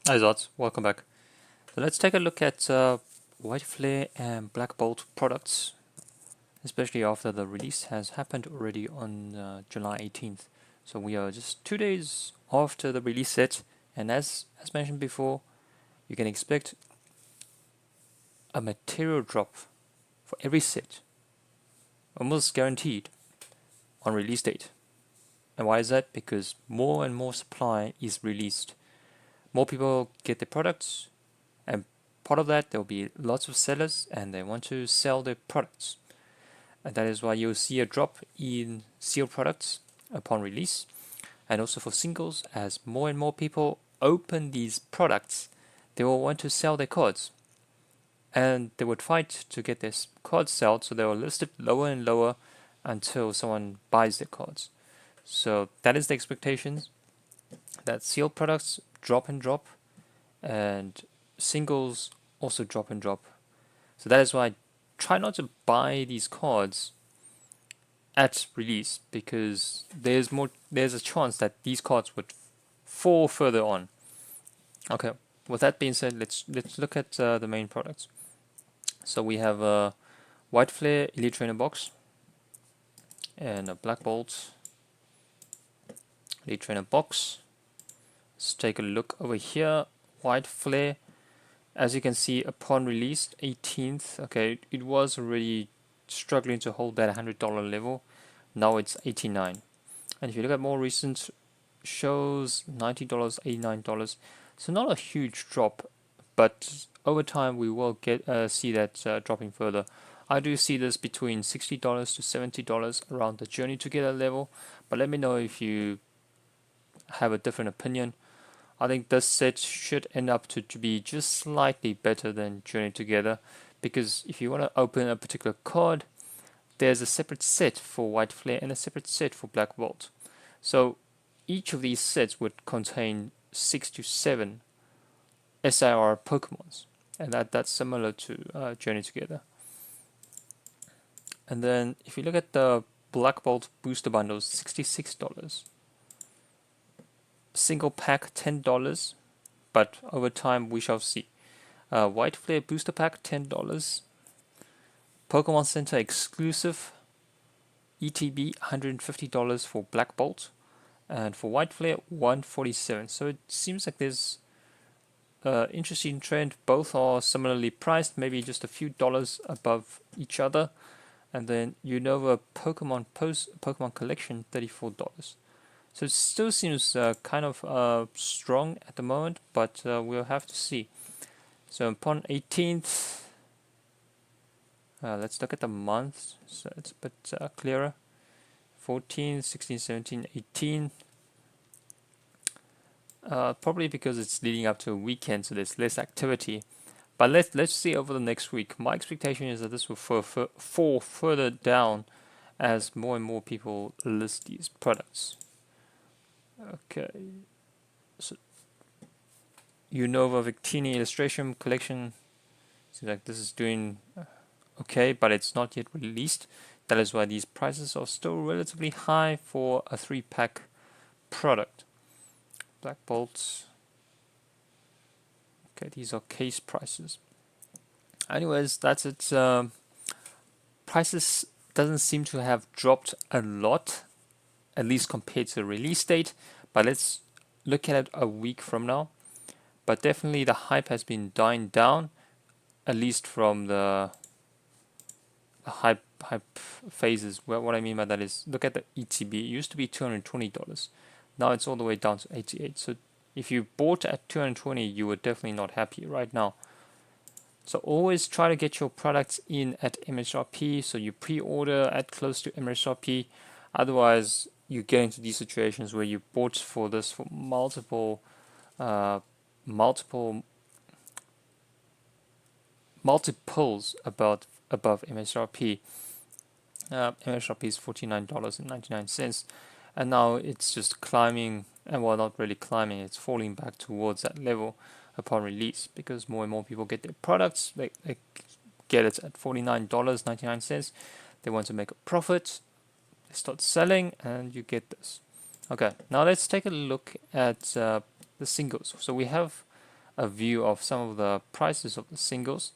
Hi Zod, welcome back. So let's take a look at White Flare and Black Bolt products, especially after the release has happened already on July 18th. So we are just 2 days after the release set, and as mentioned before, you can expect a material drop for every set, almost guaranteed on release date. And why is that? Because more and more supply is released. More people get the products, and part of that there will be lots of sellers and they want to sell their products, and that is why you'll see a drop in sealed products upon release, and also for singles. As more and more people open these products, they will want to sell their cards, and they would fight to get their cards sold, so they will list it lower and lower until someone buys their cards. So that is the expectations, that sealed products drop and drop, and singles also drop and drop. So that is why I try not to buy these cards at release, because there's a chance that these cards would fall further on. Okay, with that being said, let's look at the main products. So we have a White Flare Elite Trainer box and a Black Bolt Elite Trainer box. Let's take a look over here. White Flare, as you can see, upon release 18th, okay, it was already struggling to hold that $100 level. Now it's 89. And if you look at more recent shows, $90, $89. So not a huge drop, but over time we will get see that dropping further. I do see this between $60 to $70 around the Journey Together level, but let me know if you have a different opinion. I think this set should end up to be just slightly better than Journey Together, because if you want to open a particular card, there's a separate set for White Flare and a separate set for Black Bolt. So each of these sets would contain 6 to 7 SIR Pokemons, and that's similar to Journey Together. And then if you look at the Black Bolt booster bundles, $66. Single pack $10, but over time we shall see. White Flare booster pack $10. Pokemon Center exclusive ETB $150 for Black Bolt, and for White Flare $147. So it seems like there's interesting trend. Both are similarly priced, maybe just a few dollars above each other. And then Unova Pokemon Collection $34. So it still seems kind of strong at the moment, but we'll have to see. So upon 18th, let's look at the months, so it's a bit clearer. 14, 16, 17, 18. Probably because it's leading up to a weekend, so there's less activity. But let's see over the next week. My expectation is that this will fall further down as more and more people list these products. Okay, so Unova Victini Illustration Collection. Seems like this is doing okay, but it's not yet released. That is why these prices are still relatively high for a 3-pack product. Black Bolts. Okay, these are case prices. Anyways, that's it. Prices doesn't seem to have dropped a lot, at least compared to the release date. But let's look at it a week from now. But definitely the hype has been dying down, at least from the hype phases. Well, what I mean by that is, look at the ETB. It used to be $220. Now it's all the way down to 88. So if you bought at 220, you were definitely not happy right now. So always try to get your products in at MSRP. So you pre-order at close to MSRP. Otherwise, you get into these situations where you bought for this for multiples above MSRP. MSRP is $49.99, and now it's just climbing, and well, not really climbing, it's falling back towards that level upon release, because more and more people get their products, they get it at $49.99, they want to make a profit, they start selling, and you get this. Okay, now let's take a look at the singles. So we have a view of some of the prices of the singles.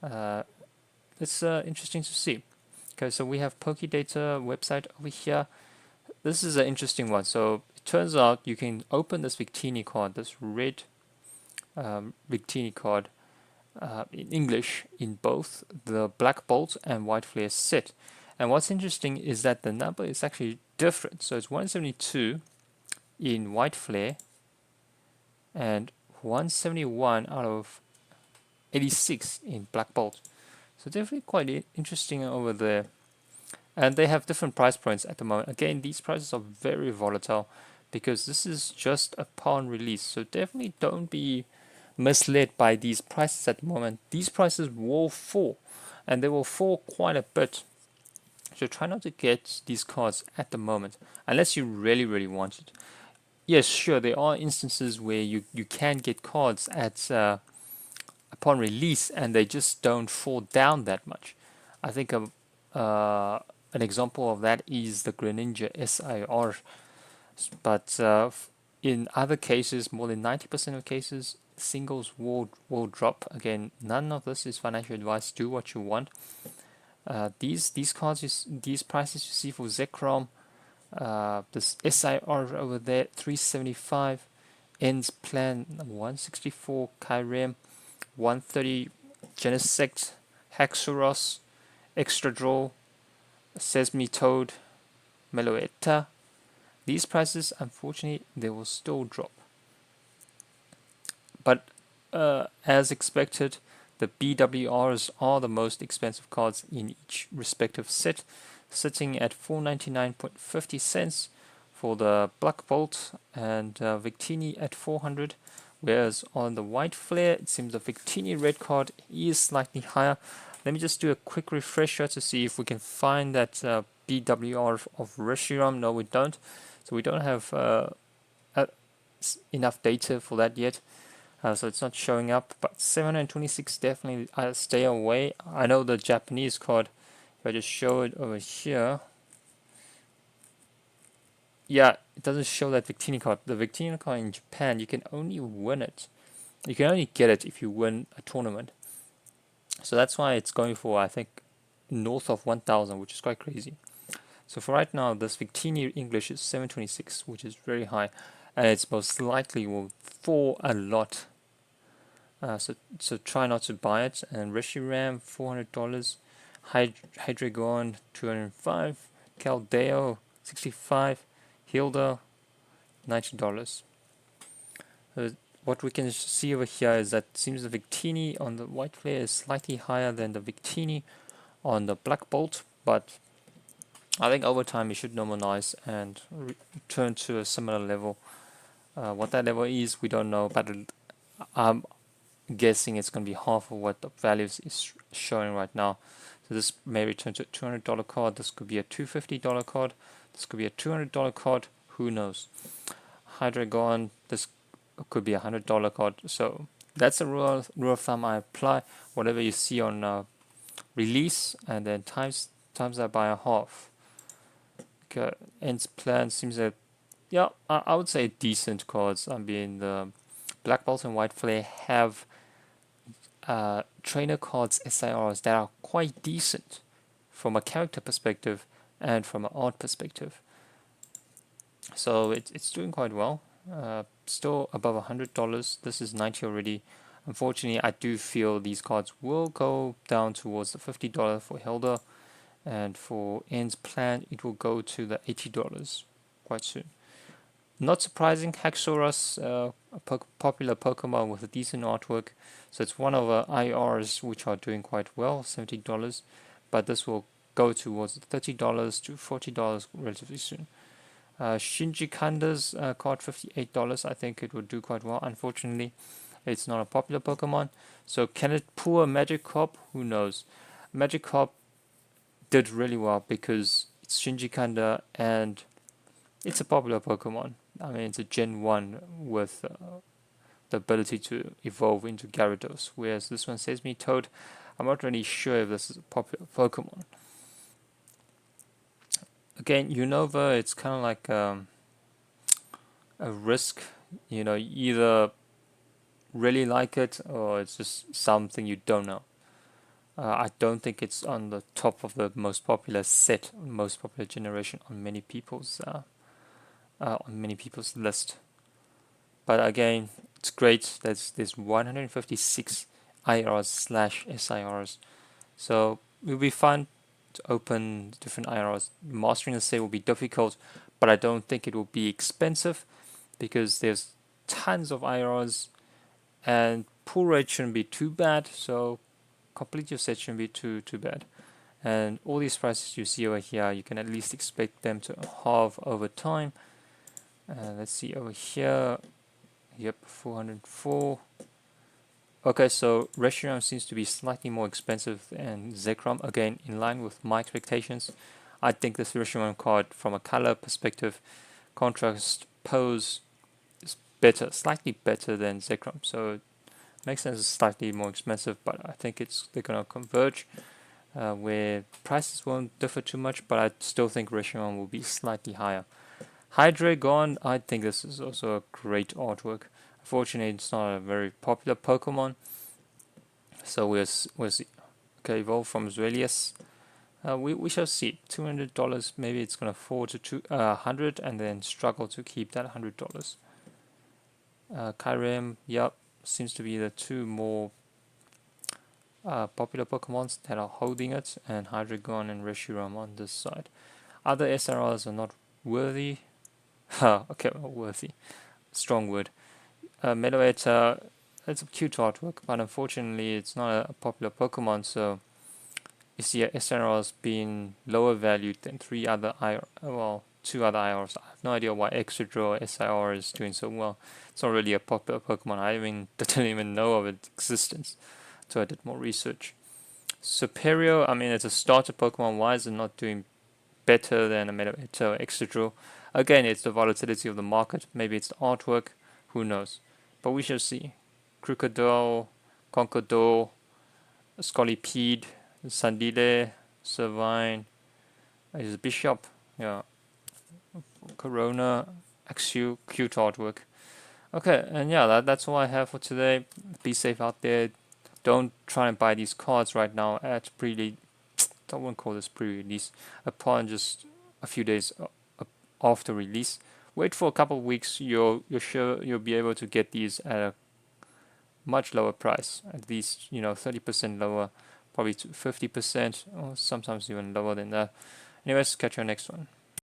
It's interesting to see. Okay, so we have Pokedata website over here. This is an interesting one. So it turns out you can open this Victini card, this red Victini card in English in both the Black Bolt and White Flare set. And what's interesting is that the number is actually different. So it's 172 in White Flare and 171 out of 86 in Black Bolt. So definitely quite interesting over there. And they have different price points at the moment. Again, these prices are very volatile because this is just upon release. So definitely don't be misled by these prices at the moment. These prices will fall, and they will fall quite a bit. So try not to get these cards at the moment unless you really, really want it. Yes, sure, there are instances where you can get cards at upon release and they just don't fall down that much. I think an example of that is the Greninja SIR, but in other cases, more than 90% of cases, singles will drop. Again, none of this is financial advice. Do what you want. These cards, these prices you see for Zekrom, this SIR over there 375, Ends Plan 164, Kyurem 130, Genesect, Haxorus, Extra Draw, Sesame Toad, Meloetta. These prices, unfortunately, they will still drop. But as expected, the BWRs are the most expensive cards in each respective set, sitting at 499.50 cents for the Black Bolt and Victini at 400. Whereas on the White Flare, it seems the Victini red card is slightly higher. Let me just do a quick refresher to see if we can find that BWR of Reshiram. No, we don't. So we don't have enough data for that yet. So it's not showing up, but 726 definitely stay away. I know the Japanese card, if I just show it over here, yeah, it doesn't show that Victini card. The Victini card in Japan, you can only win it. You can only get it if you win a tournament. So that's why it's going for, I think, north of 1,000, which is quite crazy. So for right now, this Victini English is 726, which is very high, and it's most likely will fall a lot. So try not to buy it. And Reshiram, $400. Hydreigon, 205. Keldeo, 65. Hilda, $90. What we can see over here is that it seems the Victini on the White Flare is slightly higher than the Victini on the Black Bolt, but I think over time it should normalize and return to a similar level. What that level is, we don't know, but I'm guessing it's going to be half of what the values is showing right now. So this may return to a $200 card. This could be a $250 card. This could be a $200 card. Who knows? Hydreigon, this could be a $100 card. So that's a rule of thumb I apply. Whatever you see on release, and then times that by a half. Okay, Ends Plan seems that, yeah, I would say decent cards. I mean, the Black Bolt and White Flare have trainer cards, SIRs, that are quite decent from a character perspective and from an art perspective. So it's doing quite well. Still above $100. This is 90 already. Unfortunately, I do feel these cards will go down towards the $50 for Hilda, and for Ends Plan, it will go to the $80 quite soon. Not surprising, Haxorus, a popular Pokemon with a decent artwork. So it's one of the IRs which are doing quite well, $70. But this will go towards $30 to $40 relatively soon. Shinji Kanda's card, $58. I think it would do quite well. Unfortunately, it's not a popular Pokemon. So can it pull a Magikarp? Who knows? Magikarp did really well because it's Shinji Kanda and it's a popular Pokemon. I mean, it's a Gen 1 with the ability to evolve into Gyarados, whereas this one Sesame Toad, I'm not really sure if this is a popular Pokemon. Again, Unova, it's kind of like a risk. You know, either really like it, or it's just something you don't know. I don't think it's on the top of the most popular set, most popular generation on many people's list. But again, it's great. There's 156 IRs slash SIRs, so it will be fun to open different IRs. Mastering the set will be difficult, but I don't think it will be expensive because there's tons of IRs and pull rate shouldn't be too bad. So complete your set shouldn't be too bad. And all these prices you see over here, you can at least expect them to halve over time. Let's see over here. Yep, 404. Okay, so Reshiram seems to be slightly more expensive than Zekrom. Again, in line with my expectations. I think this Reshiram card, from a color perspective, contrast, pose, is better, slightly better than Zekrom. So it makes sense it's slightly more expensive, but I think they're gonna converge. Where prices won't differ too much, but I still think Reshiram will be slightly higher. Hydreigon, I think this is also a great artwork. Unfortunately, it's not a very popular Pokemon, so we'll see. Okay, evolve from Zweilius. We shall see. $200, maybe it's gonna fall to 100 and then struggle to keep that $100. Kyurem, yep, seems to be the two more popular Pokemons that are holding it, and Hydreigon and Reshiram on this side. Other SRRs are not worthy. Okay, well, worthy. Strong word. Meloetta, it's a cute artwork, but unfortunately it's not a popular Pokemon, so you see SRRs being lower valued than two other IRs. I have no idea why Excadrill SIR is doing so well. It's not really a popular Pokemon. I didn't even know of its existence, so I did more research. Superior, I mean, it's a starter Pokemon. Why is it not doing better than a Meloetta or Excadrill? Again, it's the volatility of the market. Maybe it's the artwork. Who knows? But we shall see. Krookodile, Conkeldurr, Scolipede, Sandile, Servine, is Bishop, yeah, Corona, Axew, cute artwork. Okay, and yeah, that's all I have for today. Be safe out there. Don't try and buy these cards right now at I won't call this pre-release. Upon just a few days after release, wait for a couple of weeks. You're sure you'll be able to get these at a much lower price, at least 30% lower, probably to 50%, or sometimes even lower than that. Anyways, catch you next one.